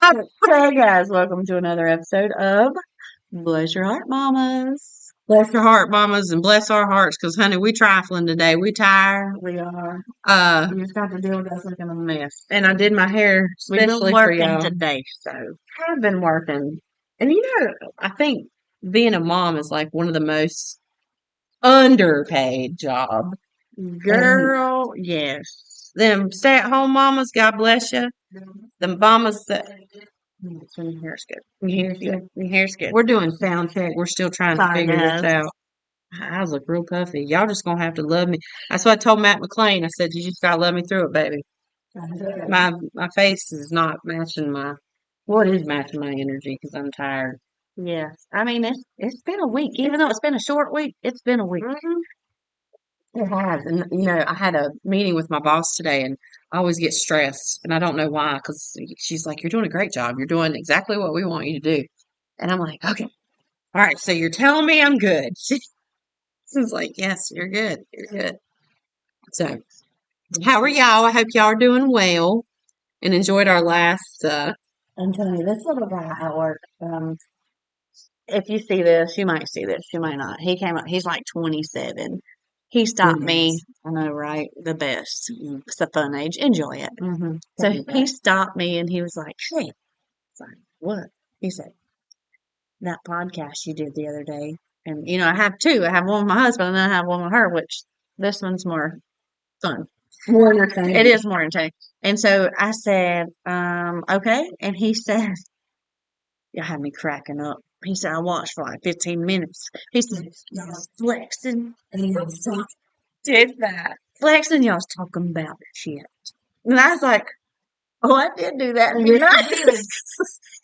Hey guys, welcome to another episode of Bless Your Heart Mamas. Bless your heart, mamas, and bless our hearts, because, honey, we trifling today. We tired. We are. Uh, You just got to deal with us looking a mess. and I did my hair We've been especially for working y'all. today, so I've been working. And I think being a mom is like one of the most underpaid job. girl, yes. Them stay-at-home mamas, God bless you. The mamas that Your hair's good. your hair's good. Your hair's good. We're doing sound check. We're still trying to Sorry, figure this guys. out. My eyes look real puffy. Y'all just gonna have to love me. That's what I told Matt McLean. I said, you just gotta love me through it, baby. My face is not matching it is matching my energy because I'm tired. Yes. I mean, it's been a week. Even though it's been a short week, it's been a week. It has. And, I had a meeting with my boss today and I always get stressed and I don't know why because she's like, you're doing a great job. You're doing exactly what we want you to do. And I'm like, okay. All right. So you're telling me I'm good. She's like, yes, you're good. You're good. So how are y'all? I hope y'all are doing well and enjoyed our last, I'm telling you, this little guy at work, if you see this, you might see this, you might not. He came up, he's like 27. He stopped me. I know, right? The best. It's a fun age. Enjoy it. mhm. So he stopped me and he was like, hey, it's like, what? He said, that podcast you did the other day. And, I have two. I have one with my husband and then I have one with her, which this one's more fun. More entertaining. It is more entertaining. And so I said, okay. And he said, you had me cracking up. He said, I watched for like 15 minutes. He said, y'all's flexing. And y'all did that. Flexing, y'all's talking about shit. And I was like, oh, I did do that. Yes, you did. I just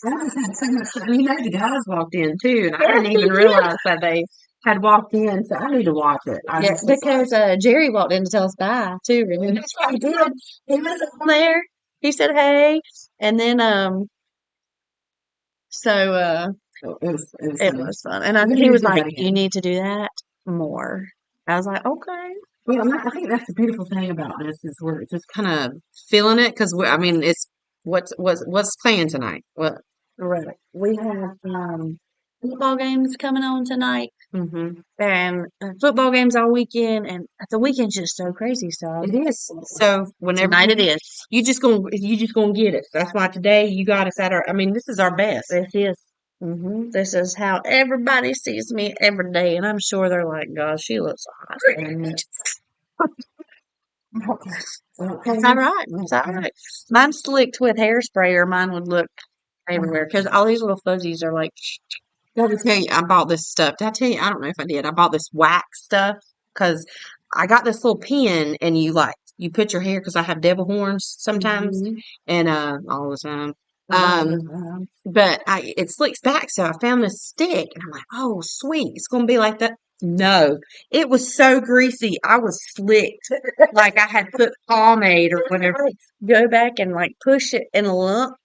had so much fun. The guys walked in too, and I didn't even realize that they had walked in, so I need to watch it. Yeah, because Jerry walked in to tell us bye too. And that's what he did. He was on there. He said hey, and then so it was fun. And he was like, "You need to do that more." I was like, "Okay." Well, I think that's the beautiful thing about this is we're just kind of feeling it because I mean, it's what's playing tonight. What? Right. We have football games coming on tonight, Mm-hmm. and football games all weekend, and the weekend's just so crazy. So It is. So whenever tonight it is. you just gonna get it. That's why today you got us at our. I mean, this is our best. This is. This is how everybody sees me every day, and I'm sure they're like, "God, she looks hot." It's all right. It's all right. Mine's slicked with hairspray, or mine would look everywhere because all these little fuzzies are like. I gotta tell you, I bought this stuff. Did I tell you? I don't know if I did. I bought this wax stuff because I got this little pin, and you put your hair because I have devil horns sometimes, and all the time. But it slicks back, so I found this stick, and I'm like, oh, sweet, it's gonna be like that. No, it was so greasy. I was slicked, like I had put pomade or whatever. Go back and like push it in a lump.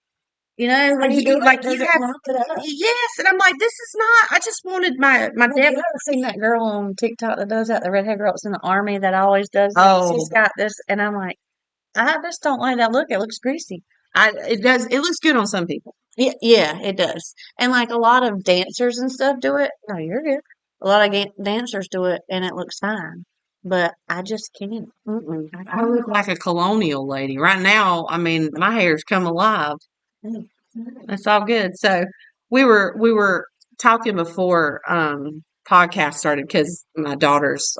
Like you have, yes, and I'm like, this is not. I just wanted my Have you devil. ever seen that girl on TikTok that does that? The redhead girl that's in the army that always does that. Oh, She's got this, and I'm like, I just don't like that look. It looks greasy. it does. It looks good on some people. Yeah, it does. And like a lot of dancers and stuff do it. No, you're good. A lot of dancers do it, and it looks fine. But I just can't. I look like a colonial lady right now. I mean, my hair's come alive. That's all good. So we were talking before podcast started because my daughters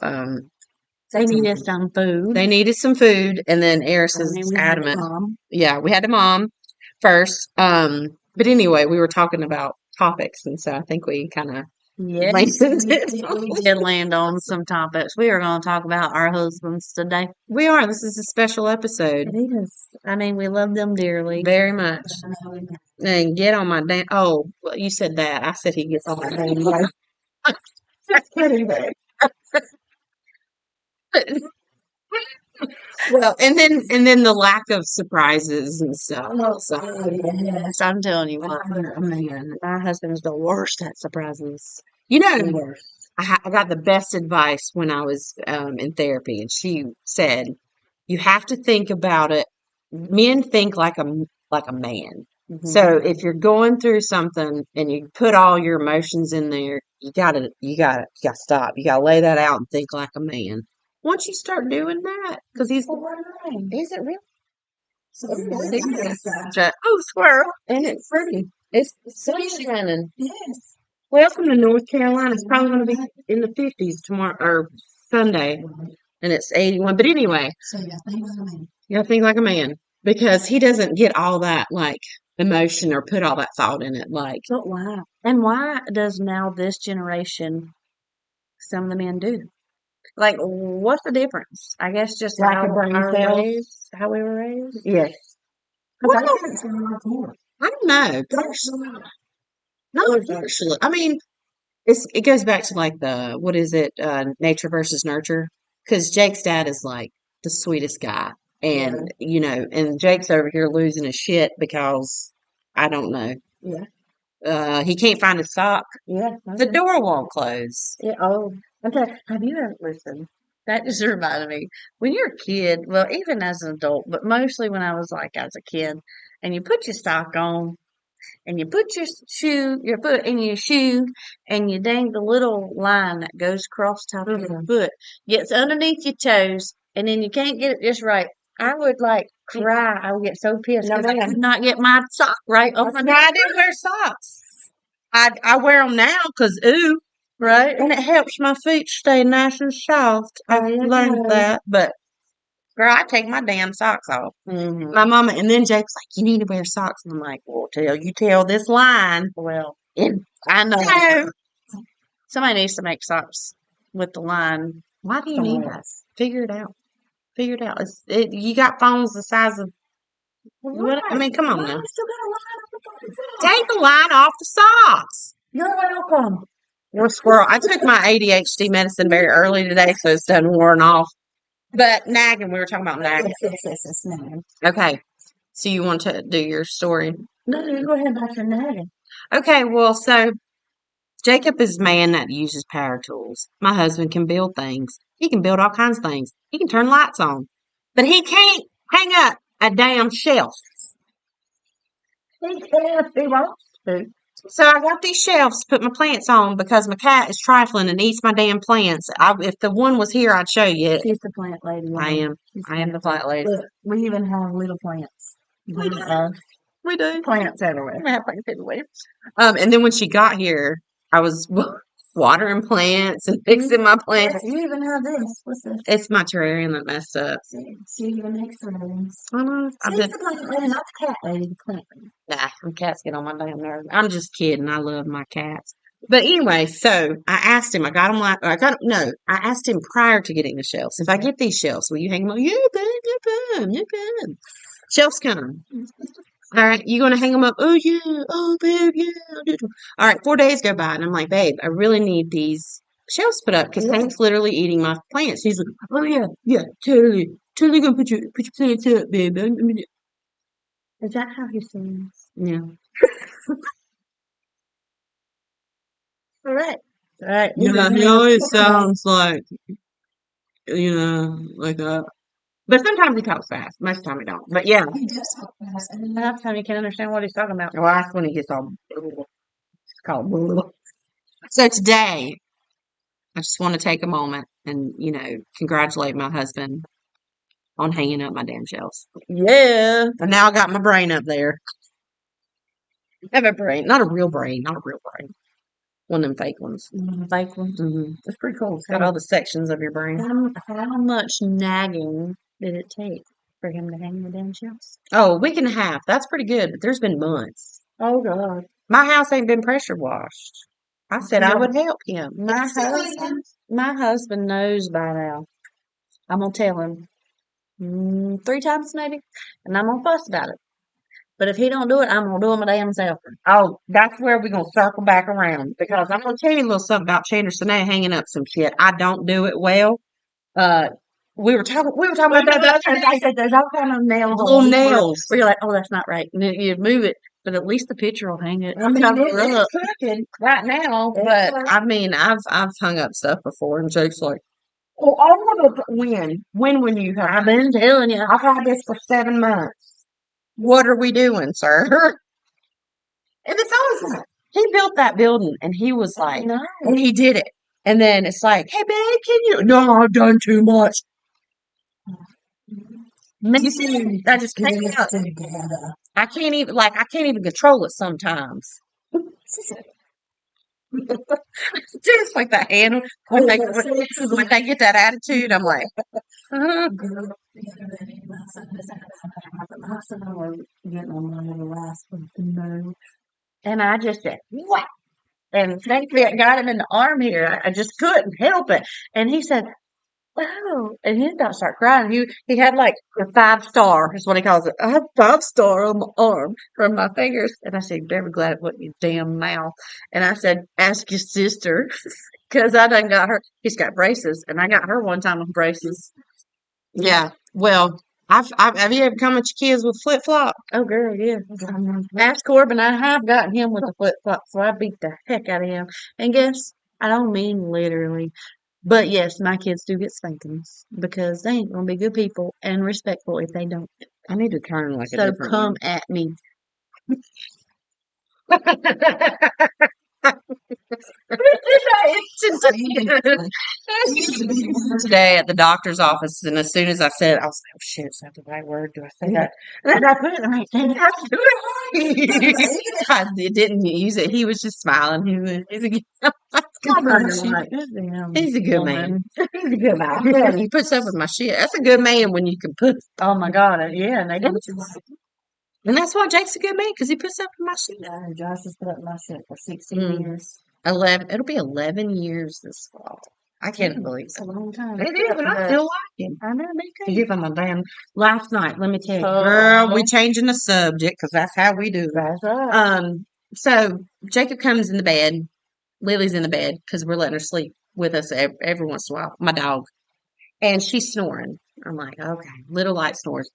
They needed some food. they needed some food, and then Eris is We had adamant. mom. Yeah, we had a mom first. But anyway, we were talking about topics, and so I think we kind of Yes, landed it. we did land on some topics. We are going to talk about our husbands today. We are. This is a special episode. It is. I mean, we love them dearly. Very much. And get on my damn. Oh, well, you said that. I said he gets on my damn nerves. Just kidding, babe. Well, and then the lack of surprises and stuff. So, Yes, I'm telling you what, my husband's the worst at surprises. you know, I got the best advice when I was in therapy, and she said, "You have to think about it. Men think like a man. So if you're going through something and you put all your emotions in there, you gotta stop. You gotta lay that out and think like a man. Once you start doing that, because is it real? Oh, squirrel, and it's pretty. It's sun shining. Yes. Welcome to North Carolina. It's probably going to be in the 50s tomorrow or Sunday, and it's 81. But anyway, So you gotta think like a man because he doesn't get all that like emotion or put all that thought in it. Like, But why? And why does now this generation some of the men do? Like, what's the difference? I guess just lack of brain cells. how we were raised. Yes. Well, I don't know. Not partially. I mean, it goes back to like the what is it, nature versus nurture? Because Jake's dad is like the sweetest guy, and and Jake's over here losing his shit because I don't know. Yeah. He can't find his sock. Yeah. The door won't close. Yeah. Oh, okay. Have you ever listened? That just reminded me. When you're a kid, well, even as an adult, but mostly when I was like as a kid, and you put your sock on, and you put your foot in your shoe, and you dang the little line that goes across top of your foot gets underneath your toes, and then you can't get it just right. I would like cry. I would get so pissed because I could not get my sock right off my. I didn't wear socks. I wear them now because ooh, Right. and it helps my feet stay nice and soft. I've learned that, but girl, I take my damn socks off. My mama, and then Jake's like, "You need to wear socks," and I'm like, "Well, tell this line." Well, And I know. somebody needs to make socks with the line. Why do you need that? Figure it out. Figure it out. You got phones the size of. What? I mean, come on now. Take the line off the socks. You're welcome. Well, squirrel. I took my ADHD medicine very early today, so it's done worn off. But nagging, we were talking about nagging. Yes, nagging. Okay. So you want to do your story? No, you go ahead about your nagging. Okay, well, so Jacob is a man that uses power tools. My husband can build things. He can build all kinds of things. He can turn lights on. But he can't hang up a damn shelf. He can if he wants to. So I got these shelves to put my plants on because my cat is trifling and eats my damn plants. If the one was here, I'd show you it. She's the plant lady. I am. I am the plant lady. Look, we even have little plants. We do. Plants everywhere. We have plants everywhere. And then when she got here, I was watering plants and fixing my plants. You even have this. What's this? It's my terrarium that messed up. She even makes terrariums. I know. She's the plant lady, not the cat lady, the plant lady. Nah, them cats get on my damn nerves. I'm just kidding. I love my cats. But anyway, so I asked him. I asked him prior to getting the shelves. If I get these shelves, will you hang them up? Yeah, babe, no problem. Shelves come. All right, you gonna hang them up? Oh yeah, oh babe, yeah. All right, 4 days go by, and I'm like, babe, I really need these shelves put up because Hank's literally eating my plants. He's like, oh yeah, totally gonna put your plants up, babe. Is that how he sings? Yeah. All right. All right. Yeah, he always sounds like, like that. But sometimes he talks fast. Most of the time he don't. But yeah. He does talk fast, and half the time you can't understand what he's talking about. Well, that's when he gets all called. So today, I just want to take a moment and, congratulate my husband on hanging up my damn shelves. Yeah. And now I got my brain up there. I have a brain. Not a real brain. One of them fake ones. Fake ones. Mm-hmm. That's pretty cool. Got all the sections of your brain. How much nagging did it take for him to hang the damn shelves? Oh, a week and a half. That's pretty good, but there's been months. Oh, God. My house ain't been pressure washed. I said I would help him. My husband knows by now. I'm going to tell him 3 times maybe, and I'm going to fuss about it. But if he don't do it, I'm going to do it my damn self. Oh, that's where we're going to circle back around because I'm going to tell you a little something about Chandler Sinay hanging up some shit. I don't do it well. We were talking about that. I said there's all kind of nails. Little nails. Where you're like, oh, that's not right. And then you move it, but at least the picture will hang it. I mean, it's crooked right now, but I mean, I've hung up stuff before, and Jake's like, "Oh, I want to win. When will you have?" I've been telling you. I've had this for 7 months. What are we doing, sir? And it's always like, he built that building and he was like, No. and he did it. And then it's like, hey, babe, can you? No, I've done too much. Man, I just can't. I can't even control it sometimes. Just like that hand when they get that attitude, I'm like, uh, and I just said, what? And thankfully, I got him in the arm here. I just couldn't help it. And he said, wow. And he about to start crying. He had like a 5 star, is what he calls it. I have 5 star on my arm from my fingers. And I said, "Very glad it wasn't your damn mouth." And I said, ask your sister. Because I done got her. He's got braces. And I got her one time with braces. Yeah. Well, have you ever come at your kids with flip flop? Oh, girl, yeah. Ask Corbin. I have gotten him with the flip flop, so I beat the heck out of him. And guess I don't mean literally, but yes, my kids do get spankings because they ain't gonna be good people and respectful if they don't. I need to turn like a So different come one. at me. Today at the doctor's office, and as soon as I said, I was like, "Oh shit, is that the right word? Do I say that?" And I put it right there. I didn't use it. He was just smiling. He's a good, he's a good man. He's a good man. Yeah, he puts up with my shit. That's a good man when you can put. Oh my God. Yeah. And they do. And that's why Jake's a good man because he puts up with my shit. Yeah, Josh has put up my shit for 16 years. 11. It'll be 11 years this fall. I can't believe It's a long time. it is, and I still like him. I know, me too. Give him a damn. Last night, let me tell you, Oh. girl, we changing the subject because that's how we do. That's right. So Jacob comes in the bed. Lily's in the bed because we're letting her sleep with us every once in a while. My dog, and she's snoring. I'm like, okay, little light snores.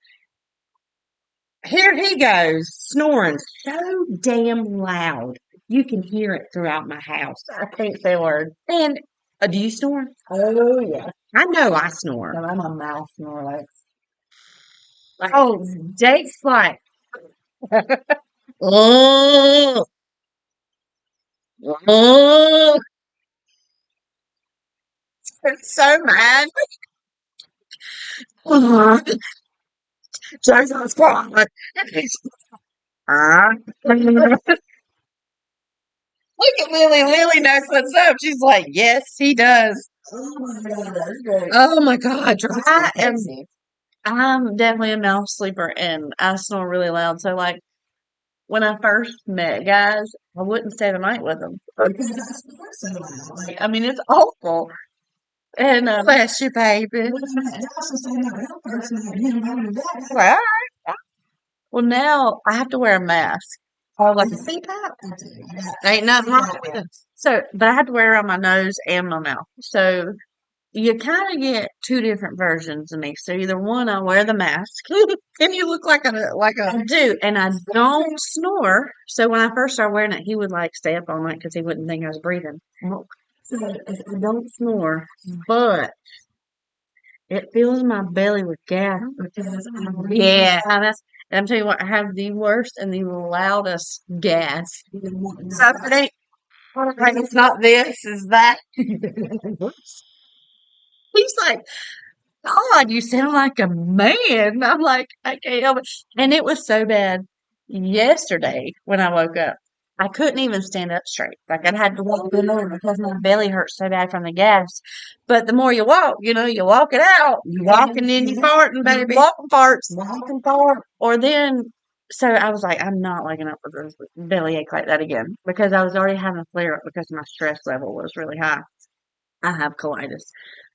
Here he goes, snoring so damn loud. You can hear it throughout my house. I can't say a word. And do you snore? Oh, yeah. I know I snore. No, I'm a mouth snore. Oh, Jake's like, oh, oh, it's so mad. Jake's like, ah. Look at Lily. Lily knows what's up. She's like, yes, he does. Oh my God. I'm definitely a mouth sleeper and I snore really loud. So, like, when I first met guys, I wouldn't stay the night with them. I mean, it's awful. And Bless you, baby. well, well, now I have to wear a mask. Oh, like a CPAP? Ain't nothing wrong with it. So, but I have to wear it on my nose and my mouth. So you kind of get 2 different versions of me. So either one, I wear the mask, And you look like I do, and I don't snore. So when I first started wearing it, he would like stay up all night because he wouldn't think I was breathing. So I don't snore, but it fills my belly with gas because Yeah. and I'm telling you what, I have the worst and the loudest gas. So if it ain't, like, it's not this, is that? He's like, God, you sound like a man. I'm like, I can't help it. And it was so bad yesterday when I woke up. I couldn't even stand up straight. Like I had to walk in there because my belly hurt so bad from the gas. But the more you walk, you walk it out. You walking in, you farting, baby. Walking farts, walking fart. Or then, so I was like, I'm not waking up with a belly ache like that again because I was already having a flare up because my stress level was really high. I have colitis.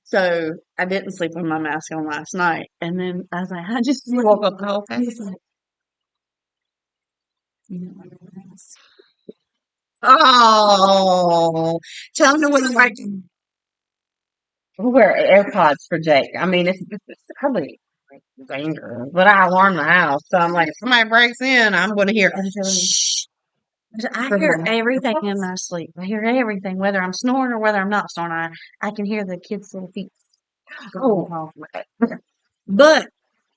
So I didn't sleep with my mask on last night. And then I was like, I just woke up the whole time. Oh, tell him to wear AirPods for Jake. I mean, it's probably dangerous, but I alarm the house. So I'm like, if somebody breaks in, I'm going to hear, shh. I hear everything in my sleep. I hear everything, whether I'm snoring or whether I'm not snoring. I can hear the kids' little feet. Oh. But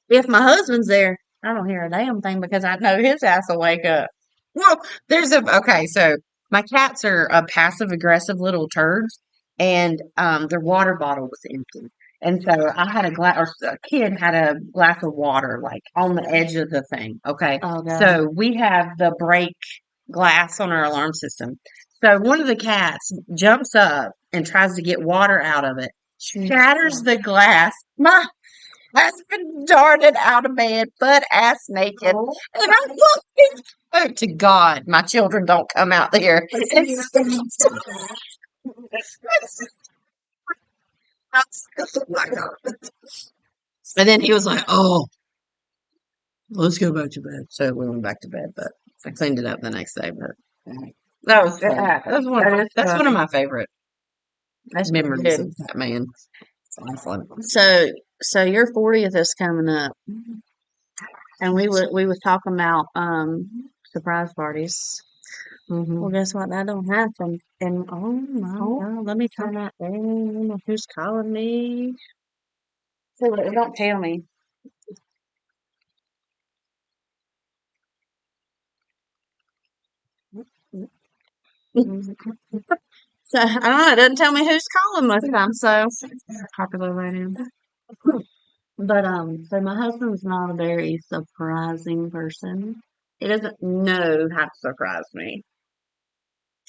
if my husband's there, I don't hear a damn thing because I know his ass will wake up. Well, okay, so my cats are passive aggressive little turds, and their water bottle was empty. And so I had a kid had a glass of water like on the edge of the thing. Okay. Oh God. So we have the break glass on our alarm system. So one of the cats jumps up and tries to get water out of it, shatters the glass. My husband darted out of bed, butt ass naked. And I'm looking, oh, to God, my children don't come out there. And then he was like, "Oh, let's go back to bed." So we went back to bed, but I cleaned it up the next day. But that was fun. That's one of my favorite That's memories good. of that man. It's fun. So your 40th is coming up, and we was talking about surprise parties. Well, guess what? That don't happen. And oh my God, let me turn that on. Who's calling me? So don't tell me. So I don't know. It doesn't tell me who's calling most of the time. So popular right now. But so my husband's not a very surprising person. He doesn't know how to surprise me.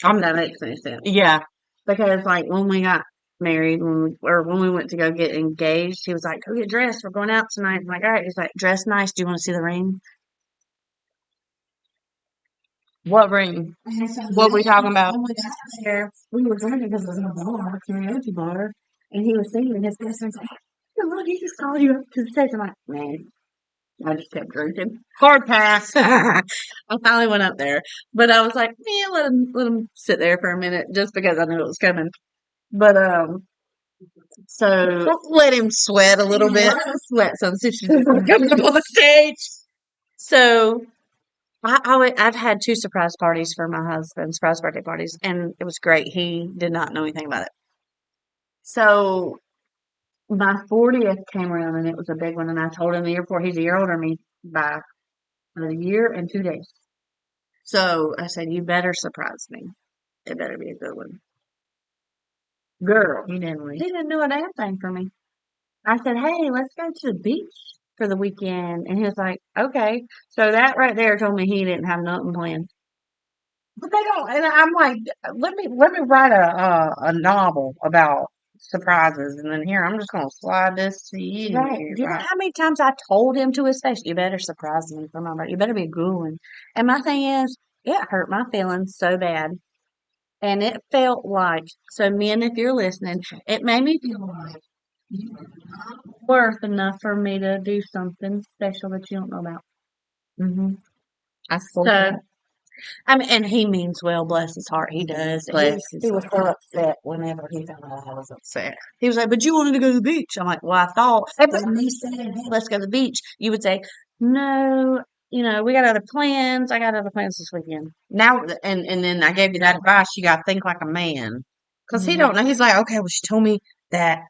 That makes any sense. Yeah. Because like when we got married, when we went to go get engaged, he was like, "Go get dressed. We're going out tonight." I'm like, "All right." He's like, "Dress nice. Do you want to see the ring?" What ring? What we talking about? There, we were drinking because it was in a bar, karaoke bar, and he was singing, and his best friend's like, "Hey, look, he just called you up to the stage." I'm like, "Man, I just kept drinking." Hard pass. I finally went up there, but I was like, "Yeah, let him sit there for a minute," just because I knew it was coming. But so Let him sweat a little bit. sweat some comfortable on the stage. So I've had two surprise parties for my husband, surprise birthday parties, and it was great. He did not know anything about it. So my 40th came around and it was a big one, and I told him the year before, he's a year older than me by a year and 2 days. So I said, "You better surprise me. It better be a good one." Girl, he didn't do a damn thing for me. I said, "Hey, let's go to the beach for the weekend." And he was like, "Okay." So that right there told me he didn't have nothing planned. But they don't, and I'm like, let me write a novel about surprises, and then here I'm just gonna slide this to you. Right. Do you know how many times I told him to his face, "You better surprise me for my birthday. You better be a good one." And my thing is, it hurt my feelings so bad. And it felt like, so men, if you're listening, it made me feel like you are not worth enough for me to do something special that you don't know about. Mm-hmm. I support So, that. I mean, and he means well, bless his heart, he does. Bless He his was so heart. upset whenever he found out I was upset. He was like, "But you wanted to go to the beach." I'm like, "Well, I thought when we said, hey, let's go to the beach, you would say, no, we got other plans. I got other plans this weekend." Now, and then I gave you that advice. You got to think like a man, because he don't know. He's like, okay, well, she told me that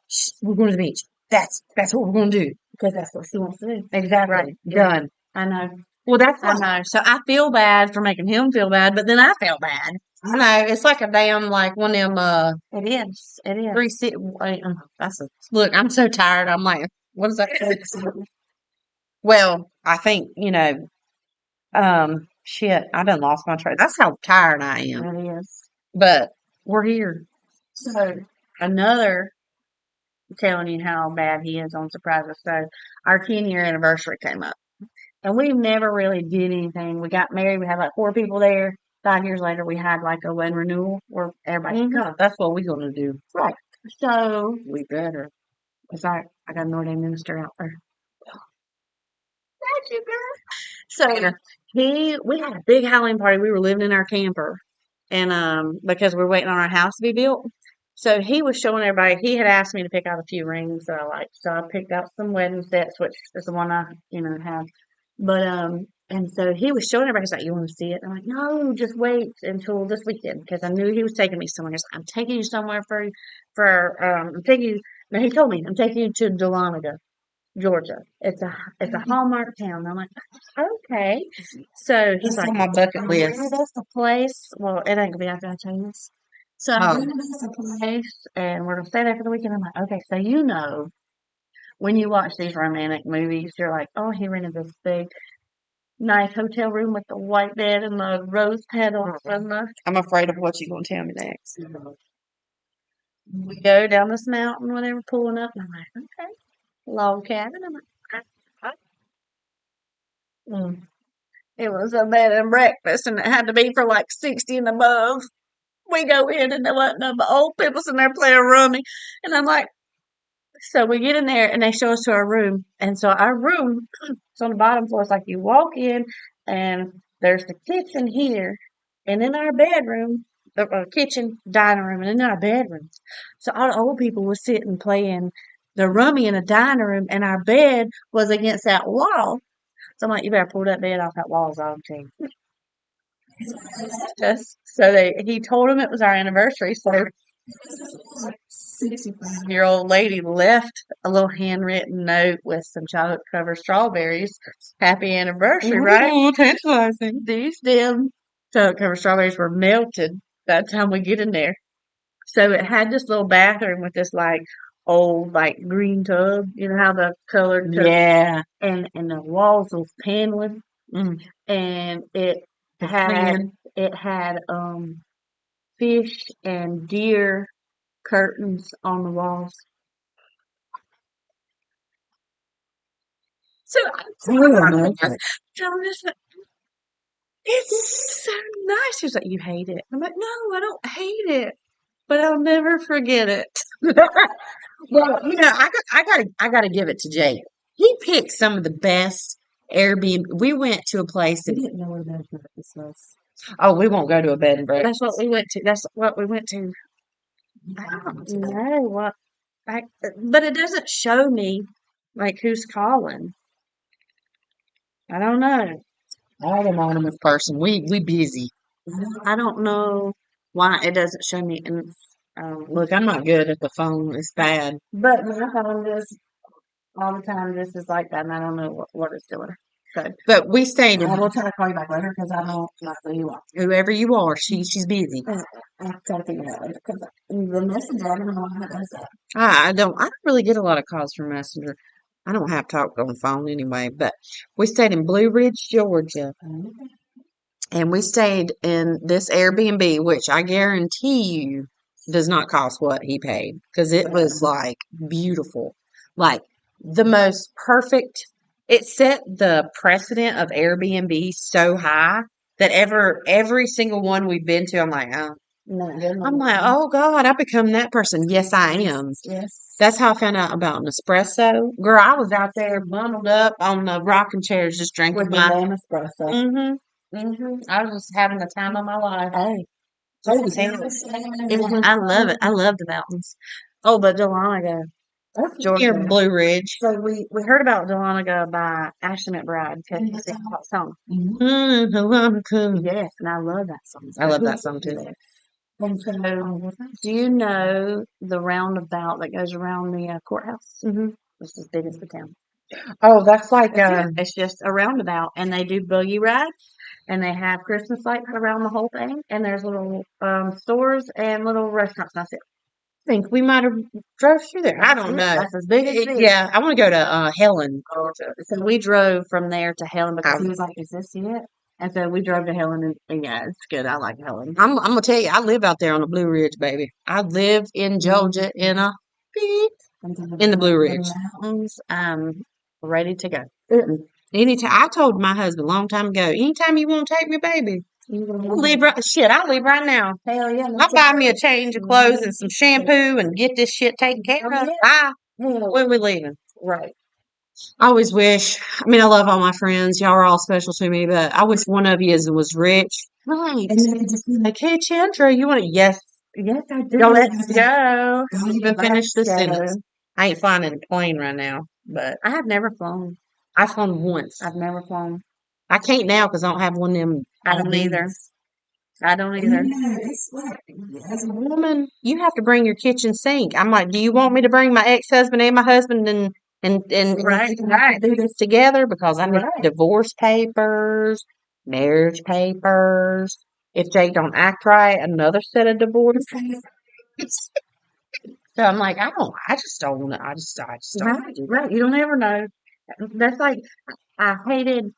we're going to the beach. That's what we're going to do. Because that's what she wants to do. Exactly. Right. Done. I know. Well, that's I know. So I feel bad for making him feel bad, but then I feel bad. I know. It's like a damn like one of them It is. It is. 360. That's a look. I'm so tired. I'm like, what is that? Well, I think shit. I done lost my train. That's how tired I am. It is. But we're here. So another telling you how bad he is on surprises. So our 10-year anniversary came up, and we never really did anything. We got married. We had like 4 people there. 5 years later, we had like a wedding renewal where everybody could come. That's what we're gonna do. Right. So We better. it's like I got an ordained minister out there. Thank you, girl. So we had a big Halloween party. We were living in our camper, and because we're waiting on our house to be built. So he was showing everybody. He had asked me to pick out a few rings that I liked. So I picked out some wedding sets, which is the one I have. But and so he was showing everybody. He's like, "You want to see it?" I'm like, "No, just wait until this weekend," because I knew he was taking me somewhere. He's like, "I'm taking you somewhere for I'm taking you." No, he told me, "I'm taking you to Dahlonega." Georgia. It's a Hallmark town. I'm like, okay. So he's It's like, on my bucket I'm list. rented us a place. Well, it ain't gonna be after I tell you this. So I Oh, rented us a place, and we're gonna stay there for the weekend. I'm like, okay. So when you watch these romantic movies, you're like, oh, he rented this big, nice hotel room with the white bed and the rose petals and the. I'm afraid of what you're gonna tell me next. We go down this mountain whenever pulling up, and I'm like, okay, log cabin. I'm like, okay. Mm. It was a bed and breakfast, and it had to be for like 60 and above. We go in, and there wasn't no old people sitting there playing rummy. And I'm like, so we get in there, and they show us to our room. And so our room, it's on the bottom floor. It's like you walk in, and there's the kitchen here. And in our bedroom, the kitchen, dining room, and in our bedrooms. So all the old people were sitting playing the rummy in the dining room, and our bed was against that wall. So I'm like, you better pull that bed off that wall, I'll tell you. Just so he told him it was our anniversary. So 65-year-old lady left a little handwritten note with some chocolate covered strawberries. Happy anniversary, right? Ooh, tantalizing. These damn chocolate covered strawberries were melted by the time we get in there. So it had this little bathroom with this like old like green tub. You know how the colored tub, Yeah. and the walls was paneling, Mm. and it The had tan. it had fish and deer curtains on the walls. So Oh, I'm just like, it's so nice. She was like, you hate it. I'm like, no, I don't hate it, but I'll never forget it. well, I gotta give it to Jake. He picked some of the best Airbnb. We went to a place We that, didn't know where bed and breakfast was. oh, we won't go to a bed and That's breakfast. what we went to. That's what we went to. I don't know what, but it doesn't show me like who's calling. I don't know. I'm an anonymous person. We busy. I don't know why it doesn't show me. And Look, I'm not good at the phone. It's bad. but my phone just all the time. This is like that, and I don't know what it's doing. So But we stayed I in will try to call you back later because I don't know who you are. whoever you are. She's busy. I have to figure it out later because the messenger, I don't know how does that. I don't really get a lot of calls from Messenger. I don't have talk on the phone anyway. But we stayed in Blue Ridge, Georgia. And we stayed in this Airbnb, which I guarantee you does not cost what he paid because it was like beautiful, like the most perfect. It set the precedent of Airbnb so high that every single one we've been to, I'm like, oh, I'm like, oh God, I become that person. Yes, I am. Yes. That's how I found out about an espresso. Girl, I was out there bundled up on the rocking chairs just drinking With the my. damn espresso. I was just having the time of my life. Hey, Just I love it. I love the mountains. Oh, but Dahlonega, near Georgia. Blue Ridge. So we heard about Dahlonega by Ashley McBride because she sang that song. Veronica. Yes, and I love that song. I love that song too. And so, do you know the roundabout that goes around the courthouse? Mm-hmm. It's as big as the town. Oh, that's like It's just a roundabout, and they do buggy rides, and they have Christmas lights around the whole thing, and there's little stores and little restaurants. That's it. I think we might have drove through there. I don't know. That's as big as it is. Yeah, I want to go to Helen. So we drove from there to Helen because he I'm, was like, "Is this it?" And so we drove to Helen, and yeah, it's good. I like Helen. I'm gonna tell you, I live out there on the Blue Ridge, baby. I live in Georgia in a in the Blue Ridge. Mountains. I'm ready to go. Anytime I told my husband a long time ago, anytime you want to take me, baby, I'll leave right now. Hell yeah! I'll buy me a change of clothes and some shampoo and get this shit taken care of. Bye. When we leaving? Right. I always wish. I mean, I love all my friends. Y'all are all special to me, but I wish one of you was rich. Right. And they could just be like, "Hey, Chandra, you want to?" Yes. Yes, I do. Don't let's go. Don't Even finish the let's go. sentence. I ain't flying in a plane right now, but I have never flown. I've flown once. I've never flown. I can't now because I don't have one of them. I don't either. I don't either. As a woman, you have to bring your kitchen sink. I'm like, do you want me to bring my ex-husband and my husband and and Right, we have to do this together because I need right. divorce papers, marriage papers. If Jake don't act right, another set of divorce papers. So I'm like, I just don't want to. I just don't want Right, to do that. right. You don't ever know. That's like I hated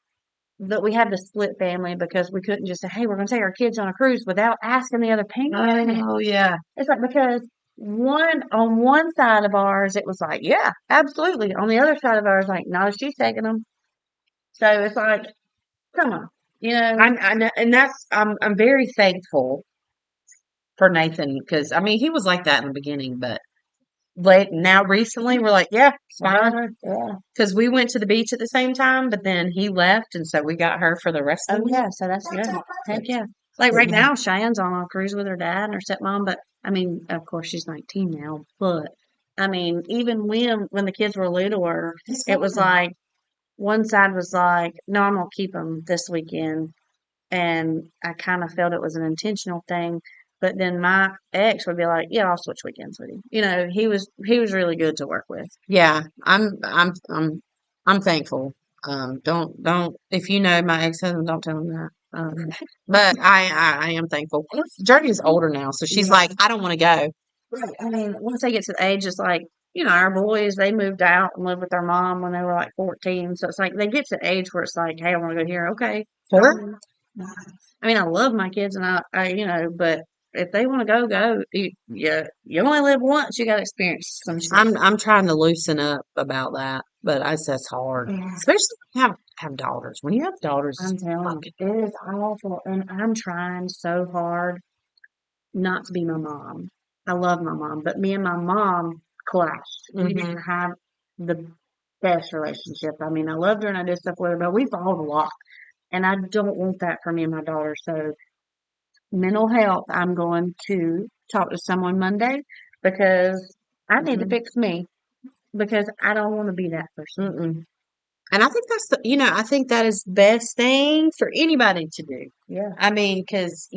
that we had to split family because we couldn't just say, "Hey, we're going to take our kids on a cruise" without asking the other parent. Oh yeah. It's like because on one side of ours, it was like, "Yeah, absolutely." On the other side of ours, like, "No, she's taking them." So it's like, come on, you know. And that's I'm very thankful for Nathan because I mean he was like that in the beginning, but late now recently we're like, yeah, it's fine. Yeah. Because we went to the beach at the same time, but then he left, and so we got her for the rest of Oh the week. yeah, so that's good. Heck yeah. Like right now, Cheyenne's on a cruise with her dad and her stepmom, but I mean, of course, she's 19 now. But I mean, even when the kids were littler, it was like one side was like, "No, I'm gonna keep them this weekend," and I kind of felt it was an intentional thing. But then my ex would be like, "Yeah, I'll switch weekends with you." You know, he was really good to work with. Yeah, I'm thankful. Don't if you know my ex-husband, don't tell him that. But I am thankful. Journey is older now, so she's like, I don't want to go. Right. I mean, once they get to the age, it's like, our boys, they moved out and lived with their mom when they were like 14. So it's like they get to the age where it's like, hey, I want to go here. Okay. Sure. I mean, I love my kids and but if they want to go, go. You only live once. You got to experience some shit. I'm trying to loosen up about that, but that's hard, Yeah. especially when you have daughters. When you have daughters, I'm telling you, it is awful. And I'm trying so hard not to be my mom. I love my mom, but me and my mom clashed. We didn't have the best relationship. I mean, I loved her and I did stuff with her, but we fought a lot. And I don't want that for me and my daughter. So, mental health, I'm going to talk to someone Monday because I need to fix me because I don't want to be that person. Mm-mm. And I think I think that is the best thing for anybody to do. Yeah. I mean, because,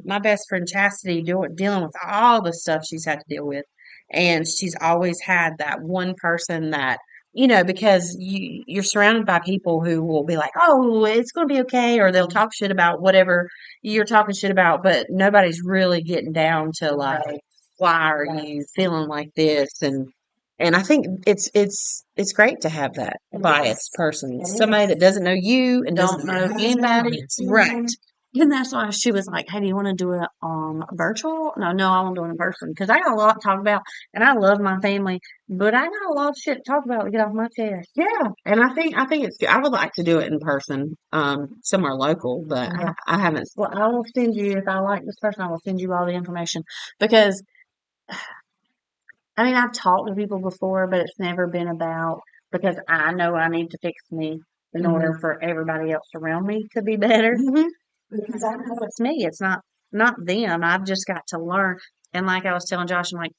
my best friend Chastity dealing with all the stuff she's had to deal with. And she's always had that one person that, because you're surrounded by people who will be like, oh, it's going to be okay. Or they'll talk shit about whatever you're talking shit about, but nobody's really getting down to like, why are you feeling like this? And I think it's great to have that biased person, somebody that doesn't know you and Don't doesn't know anybody. right. And that's why she was like, "Hey, do you want to do it virtual?" No, I want to do it in person because I got a lot to talk about, and I love my family, but I got a lot of shit to talk about to get off my chest. Yeah, and I think it's good. I would like to do it in person, somewhere local, but Yeah. I haven't. Well, I will send you if I like this person. I will send you all the information because I mean I've talked to people before, but it's never been about because I know I need to fix me in order for everybody else around me to be better. Because I know it's me. It's not them. I've just got to learn. And like I was telling Josh, I'm like,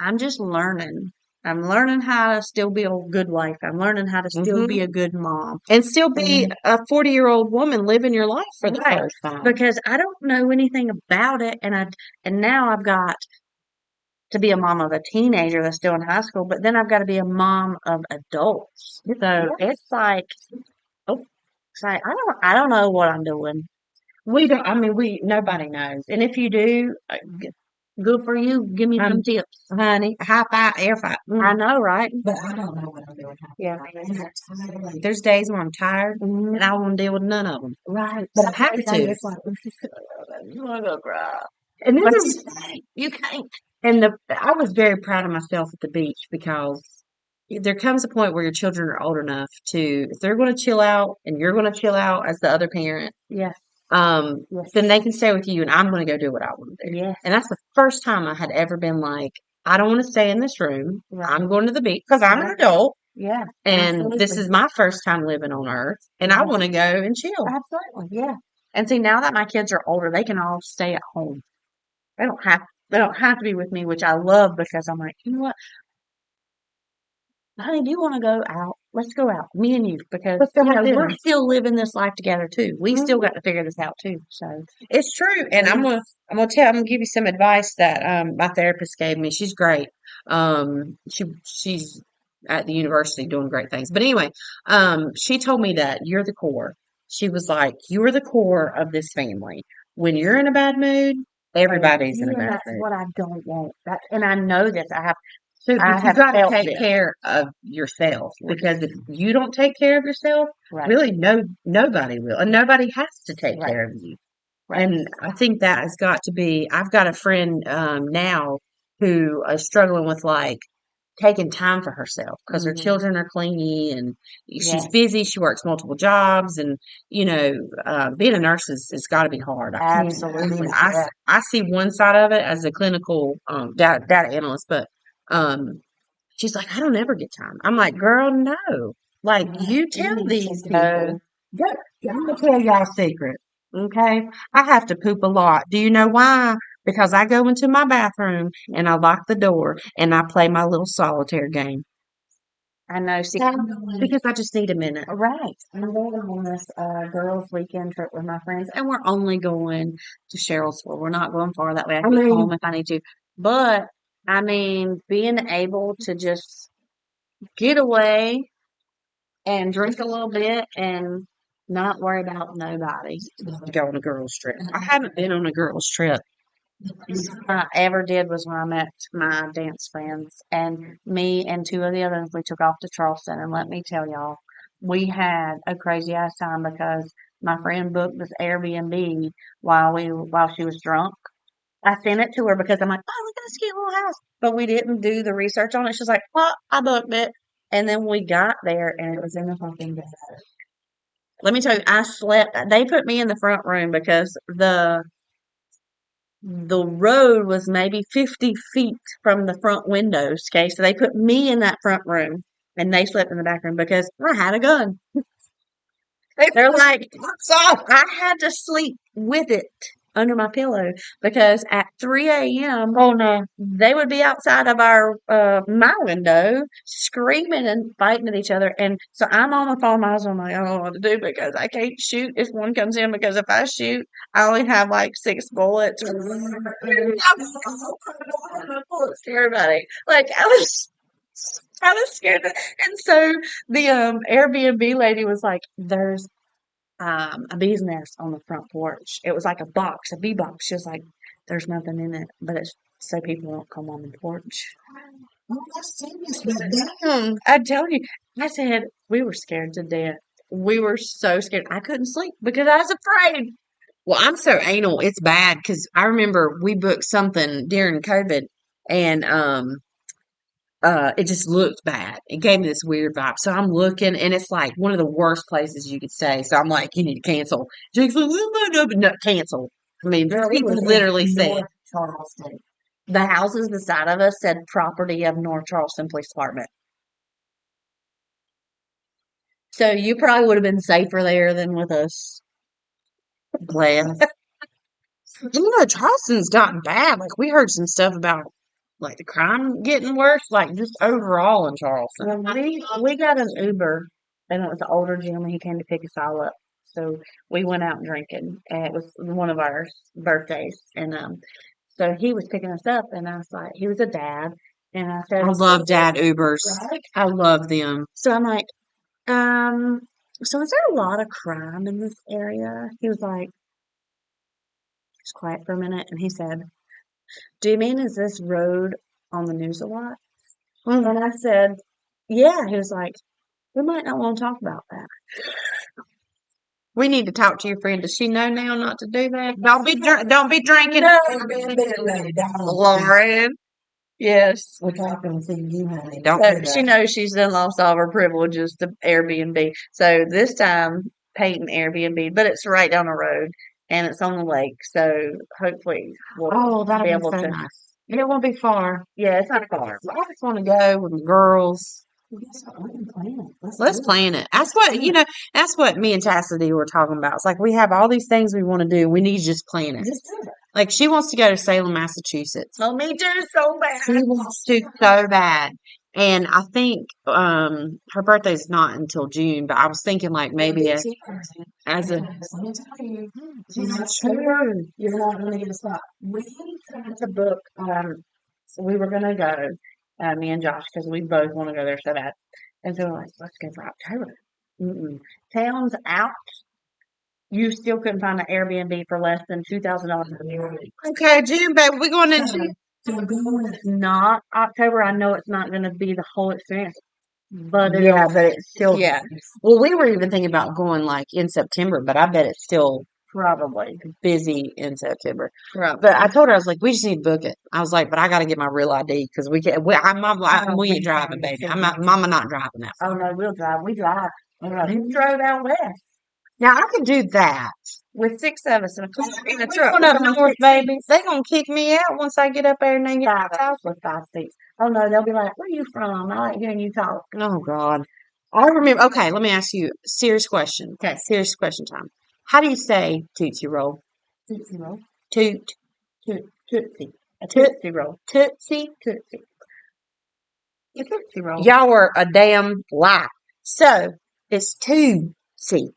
I'm just learning. I'm learning how to still be a good wife. I'm learning how to still be a good mom. And still be a 40-year-old woman living your life for the Right. first time. Because I don't know anything about it and now I've got to be a mom of a teenager that's still in high school, but then I've got to be a mom of adults. So it's like it's like I don't know what I'm doing. We don't. I mean, nobody knows. And if you do, Good for you. Give me some tips. honey, high five, air five. I know, right? But I don't know what I'm doing. Yeah. There's days when I'm tired and I won't deal with none of them. Right. But I have to. It's like, you want to go cry. And But this is, you can't. and I was very proud of myself at the beach because there comes a point where your children are old enough if they're going to chill out and you're going to chill out as the other parent, Yes. then they can stay with you and I'm going to go do what I want to do. Yes. And that's the first time I had ever been like, I don't want to stay in this room. Right. I'm going to the beach because I'm an adult. Yeah. And this is my first time living on earth and I want to go and chill. Absolutely. Yeah. And see, now that my kids are older, they can all stay at home. They don't have to be with me, which I love because I'm like, you know what? Honey, do you want to go out? Let's go out, me and you, because we're still living this life together too. We still got to figure this out too. So it's true, and I'm gonna give you some advice that my therapist gave me. She's great. She's at the university doing great things. But anyway, she told me that you're the core. She was like, you're the core of this family. When you're in a bad mood, everybody's in a bad That's mood. what I don't want. That, and I know this. So, I but you have got to felt take this. care of yourself because if you don't take care of yourself, Right. really, nobody will, and nobody has to take Right. care of you. Right. And I think that has got to be. I've got a friend now who is struggling with like taking time for herself because her Mhm. children are clingy and she's Yes. busy. She works multiple jobs, and being a nurse has got to be hard. I can't. I Absolutely. mean, Yeah. I see one side of it as a clinical data analyst, but um, she's like, I don't ever get time. I'm like, girl, no. Like, you tell these people. I'm gonna tell y'all a secret. Okay, I have to poop a lot. Do you know why? Because I go into my bathroom and I lock the door and I play my little solitaire game. I know. See, Because I just need a minute. right. I'm going on this girls' weekend trip with my friends, and we're only going to Cherylsville. We're not going far that way. I I can get mean, home if I need to. But I mean, being able to just get away and drink a little bit and not worry about nobody. to go on a girls' trip. I haven't been on a girls' trip. I ever did was when I met my dance friends, and me and two of the others, we took off to Charleston. And let me tell y'all, we had a crazy ass time because my friend booked this Airbnb while she was drunk. I sent it to her because I'm like, oh, look at this cute little house, but we didn't do the research on it. She's like, well, I booked it, and then we got there and it was in the fucking bed. Let me tell you, I slept. They put me in the front room because the road was maybe 50 feet from the front windows. Okay, so they put me in that front room and they slept in the back room because I had a gun. They're like, so I had to sleep with it under my pillow because at 3 a.m. Oh no. they would be outside of our my window screaming and fighting at each other. And so I'm on the phone. My husband, I'm like, I don't know what to do because I can't shoot if one comes in because if I shoot, I only have like 6 bullets. Bullets to everybody. Like I was scared. And so the Airbnb lady was like, "There's a bee's nest on the front porch. It was like a box, a bee box. She was like, there's nothing in it, but it's so people won't come on the porch. Oh, that's serious, but damn. I tell you, I said we were scared to death. We were so scared. I couldn't sleep because I was afraid. Well, I'm so anal. It's bad because I remember we booked something during COVID, and it just looked bad. It gave me this weird vibe. So I'm looking, and it's like one of the worst places you could stay. So I'm like, you need to cancel. Jake's like, well, no, cancel. I mean, Girl, it people was in literally said, North Charleston. The houses beside of us said property of North Charleston Police Department. So you probably would have been safer there than with us. glad. Charleston's gotten bad. Like we heard some stuff about like the crime getting worse, like just overall in Charleston. Well, we got an Uber, and it was an older gentleman. He came to pick us all up, so we went out drinking, and it was one of our birthdays, and so he was picking us up, and I was like, he was a dad, and I said, I love dad Ubers. right? I love them. So I'm like, um, so is there a lot of crime in this area? He was like, just quiet for a minute, and he said, do you mean is this road on the news a lot? And I said, yeah. He was like, we might not want to talk about that. We need to talk to your friend. Does she know now not to do that? Don't be drinking. No, Lauren. yes. We're talking to you, honey. So Don't do she that. knows she's done lost all of her privileges to Airbnb. So this time, Peyton Airbnb, but it's right down the road and it's on the lake. So hopefully we'll Oh, be that'll be able so to. nice. And it won't be far. Yeah, it's not far. I just want to go with the girls. Let's plan it. That's what me and Chastity were talking about. It's like we have all these things we want to do. We need to just plan it. Just do it. Like she wants to go to Salem, Massachusetts. Oh, me too, so bad. She wants to so bad. And I think her birthday's not until June, but I was thinking like maybe as a Let me tell you, it's not true. You're not going to get a spot. We tried to book, so we were going to go, me and Josh, because we both want to go there so bad. And so we're like, let's go for October. Mm-mm. Town's out. You still couldn't find an Airbnb for less than $2,000 a year. Okay, June, baby, we're going into. So it's not October. I know it's not going to be the whole experience, but Yeah, but it's still. yeah, Well, we were even thinking about going like in September, but I bet it's still probably. busy in September. Probably. But I told her, I was like, we just need to book it. I was like, but I got to get my real ID because we can't. We ain't driving, baby. Mama not driving that. Oh no, we'll drive. We drive. We drove out west Now I can do that. with 6 of us in a car in a truck. Going up north, baby. They gonna kick me out once I get up there and they get Five hours with 5 seats. Oh no, they'll be like, "Where are you from? I like hearing you talk." Oh God. I remember. Okay, let me ask you a serious question. Okay. Serious question time. How do you say Tootsie Roll? Tootsie Roll. Toot. Tootsie. A Tootsie Roll. Tootsie. Tootsie. A Tootsie Roll. Y'all were a damn lie. So it's Tootsie.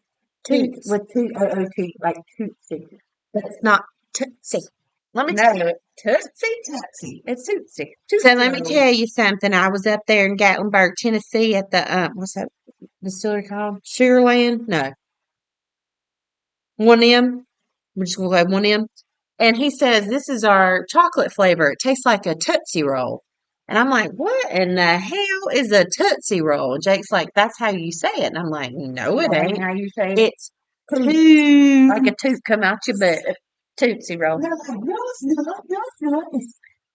Toot with T-O-O-T, like Tootsie. That's not Tootsie. Let me tell you. Tootsie? It's Tootsie. So let me tell you something. I was up there in Gatlinburg, Tennessee at the what's that distillery called? Sugarland? No. 1M. We're just gonna go 1M. And he says, this is our chocolate flavor. It tastes like a Tootsie Roll. And I'm like, what in the hell is a Tootsie Roll? Jake's like, that's how you say it. And I'm like, no, it ain't. How you say it? It's toot. Like a tooth come out your butt. Tootsie Roll. No, it's not.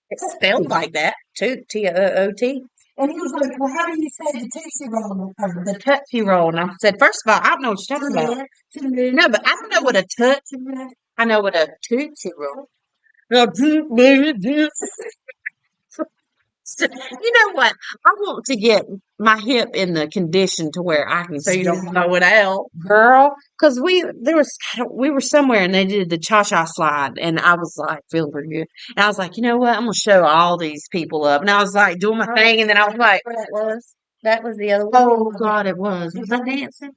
It's spelled like that. Toot, T-O-O-T. And he was like, well, how do you say the Tootsie Roll? The Tootsie Roll. And I said, first of all, I don't know what you're talking about. No, but I don't know what a Tootsie Roll. I know what a Tootsie Roll. You know what? I want to get my hip in the condition to where I can. So you don't know it out, girl. Because we were somewhere and they did the cha-cha slide, and I was like feeling pretty good. And I was like, you know what? I'm gonna show all these people up. And I was like doing my thing, and then I was like, that was the other one. oh God, it was. Was I dancing?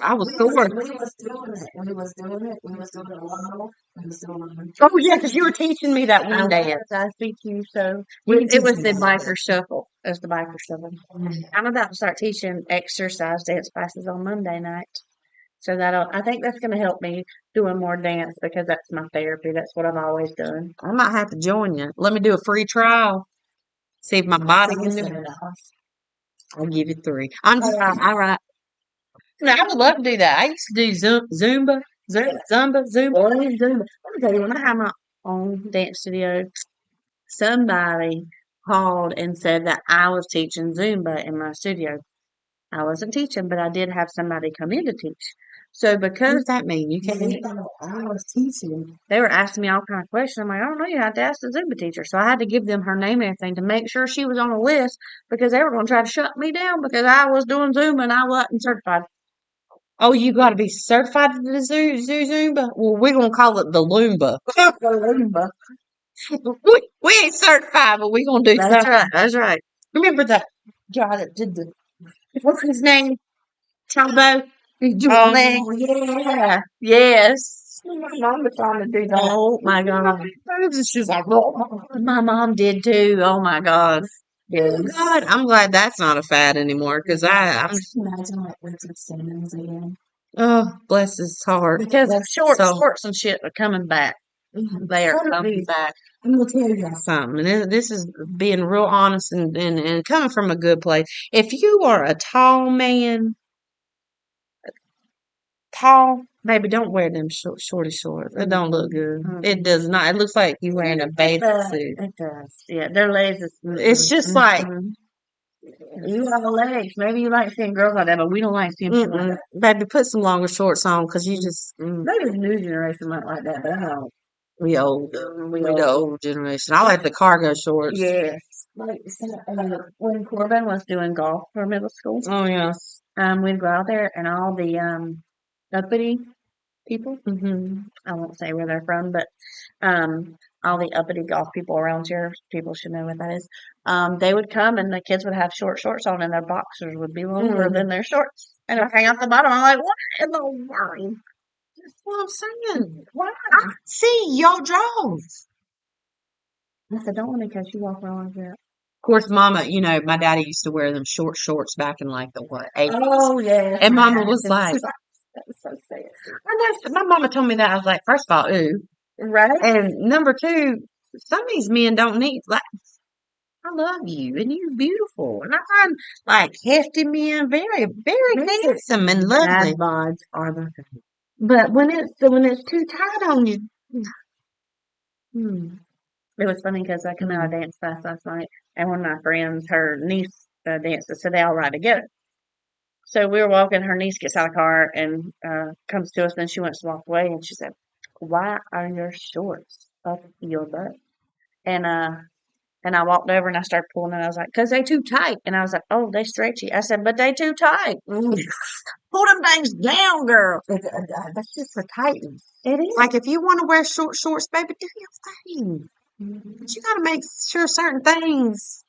I was sore. We was doing it. We was doing it alone. Oh yeah, because you were teaching me that one dance. I speak to you, so it was the biker shuffle. It was the biker shuffle. I'm about to start teaching exercise dance classes on Monday night. So I think that's going to help me doing more dance because that's my therapy. That's what I've always done. I might have to join you. Let me do a free trial. See if my body can do it. I'll give you 3. I'm just all right. No, I would love to do that. I used to do Zumba. Let me tell you, when I had my own dance studio, somebody called and said that I was teaching Zumba in my studio. I wasn't teaching, but I did have somebody come in to teach. So What because does that mean? You can't. I was teaching, they were asking me all kinds of questions. I'm like, I don't know, you have to ask the Zumba teacher. So I had to give them her name and everything to make sure she was on the list because they were going to try to shut me down because I was doing Zumba and I wasn't certified. Oh, you got to be certified to the Zumba? Well, we're going to call it the Loomba. The Zumba. We ain't certified, but we're going to do That's something. right. That's right. Remember that guy that did what's his name? Talbot? Yeah. Yes. My mom was trying to do that. Oh my God. She's like, My mom did too. Oh my God. Yes. God, I'm glad that's not a fad anymore because I'm just imagine like Richard Simmons again. oh, bless his heart. Because shorts and shit are coming back. They are coming back. I'm gonna tell you something. And this is being real honest and coming from a good place. If you are a tall man, baby, don't wear them shorty shorts. It don't look good. It does not. It looks like you wearing a bathing suit. It does. Yeah, their legs. It's just like you have legs. Maybe you like seeing girls like that, but we don't like seeing people like that. baby, put some longer shorts on because you just Maybe the new generation might like that, but I don't. we old. We the old generation. I like the cargo shorts. Yes. Like when Corbin was doing golf for middle school. Oh yes. We'd go out there and all the uppity people. I won't say where they're from, but all the uppity golf people around here, people should know what that is. They would come and the kids would have short shorts on and their boxers would be longer than their shorts. And they'd hang out the bottom. I'm like, what in the world? That's what I'm saying. Why? I see y'all draws. I said, don't let me catch you walking around like that. course, Mama, my daddy used to wear them short shorts back in like the what, 80s. Oh, yes. And Mama That was like, was so sad. I know, my mama told me that. I was like, first of all, ooh. Right? And number two, some of these men don't need, like, I love you and you're beautiful. And I find like hefty men very, very handsome and lovely. Dad bods are the thing. But when it's too tight on you, Hmm. It was funny because I come out of dance class last night, and one of my friends, her niece dances, so they all ride together. So we were walking, her niece gets out of the car and comes to us, and she wants to walk away, and she said, "Why are your shorts up your butt?" And I walked over and I started pulling and I was like, "'Cause they too tight." And I was like, "Oh, they stretchy." I said, "But they too tight." Pull them things down, girl. that's just for tightness. It is. Like if you want to wear short shorts, baby, do your thing. But you got to make sure certain things